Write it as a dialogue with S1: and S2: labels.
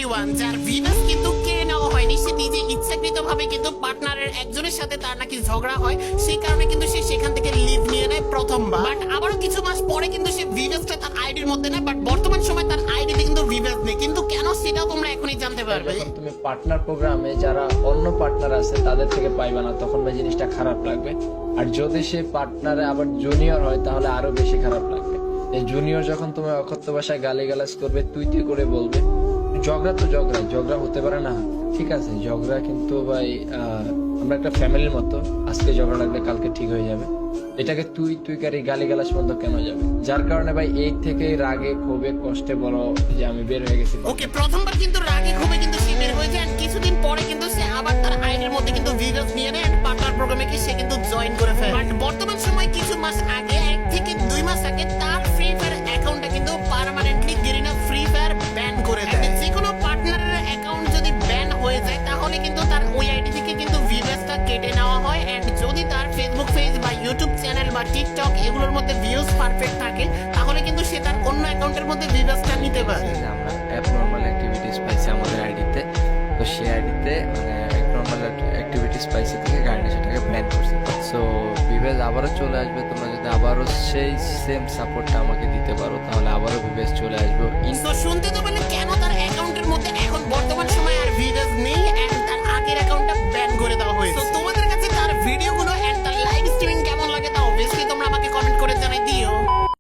S1: যার ভিভাস কিন্তু কেড়ে নেওয়া হয়নি, সে নিজে ইচ্ছাকৃতভাবে কিন্তু পার্টনারের একজনের সাথে তার নাকি ঝগড়া হয়, সেই কারণে কিন্তু সে সেখান থেকে লিভ নিয়ে নেয় প্রথমবার। বাট আবারও কিছু মাস পরে কিন্তু সে ভিভাসটা তার আইডির মধ্যে নেয়, বাট বর্তমান সময় তার আইডিতে কিন্তু ভিভাস নেই। কিন্তু কেন সেটাও তোমরা এখনই জানতে পারবে।
S2: যখন তুমি পার্টনার প্রোগ্রামে যারা অন্য পার্টনার আছে তাদের থেকে পাইবা না, তখন ভাই জিনিসটা খারাপ লাগবে। আর যদি সে পার্টনারে আবার জুনিয়র হয় তাহলে আরো বেশি খারাপ লাগবে। এই জুনিয়র যখন তুমি অকথ্য ভাষায় গালিগালাজ করবে, তুই করে বলবে, ঝগড়া তো ঝগড়া হতে পারে না, ঠিক আছে ঝগড়া, কিন্তু ভাই আমরা একটা ফ্যামিলির মতো, আজকে ঝগড়া লাগলে কালকে ঠিক হয়ে যাবে। এটাকে তুই কারি গালিগালাজ বন্ধ কেন যাবে? যার কারণে ভাই এই থেকে রাগে ক্ষোভে কষ্টে বলো যে আমি বের হয়ে গেছি।
S1: ওকে, প্রথমবার কিন্তু রাগে ক্ষোভে কিন্তু সে বের হয়ে যায়, কিছুদিন পরে কিন্তু সে আবার তার আইডির মধ্যে কিন্তু ভিডিওস নিয়ে নেয়, পার্টনার প্রোগ্রামে কি সে কিন্তু জয়েন করে ফেলে। বাট বর্তমান সময় কিছু মাস আগে, 1 থেকে 2 মাস আগে তার ফ্রি ফায়ার অ্যাকাউন্টটা কিন্তু permanently Garena free fire ban করে দেয়। যে কোনো পার্টনারের অ্যাকাউন্ট যদি ব্যান হয়ে যায় তাহলে কিন্তু তার ওই আইডি থেকে কিন্তু ভিউজটা কেটে নেওয়া হয়। এন্ড যদি তার ফেসবুক পেজ বা ইউটিউব চ্যানেল বা টিকটক এগুলোর মধ্যে ভিউজ পারফেক্ট থাকে তাহলে কিন্তু সে তার অন্য অ্যাকাউন্টের মধ্যে ভিউজটা নিতে পারে।
S3: আমরা অ্যাবনর্মাল অ্যাক্টিভিটিস পাইছি আমাদের আইডিতে, তো সেই আইডিতে মানে অ্যাবনর্মাল অ্যাক্টিভিটিস পাইছি থেকে গাড়ি সেটাকে ব্যান করছে। সো বিবেজ আবারও চলে আসবে, তোমরা যদি আবারও সেই সেম সাপোর্টটা আমাকে দিতে পারো তাহলে আবারও বিবেজ চলে আসবে।
S1: তো শুনতে তো পেলে কেন তার অ্যাকাউন্টের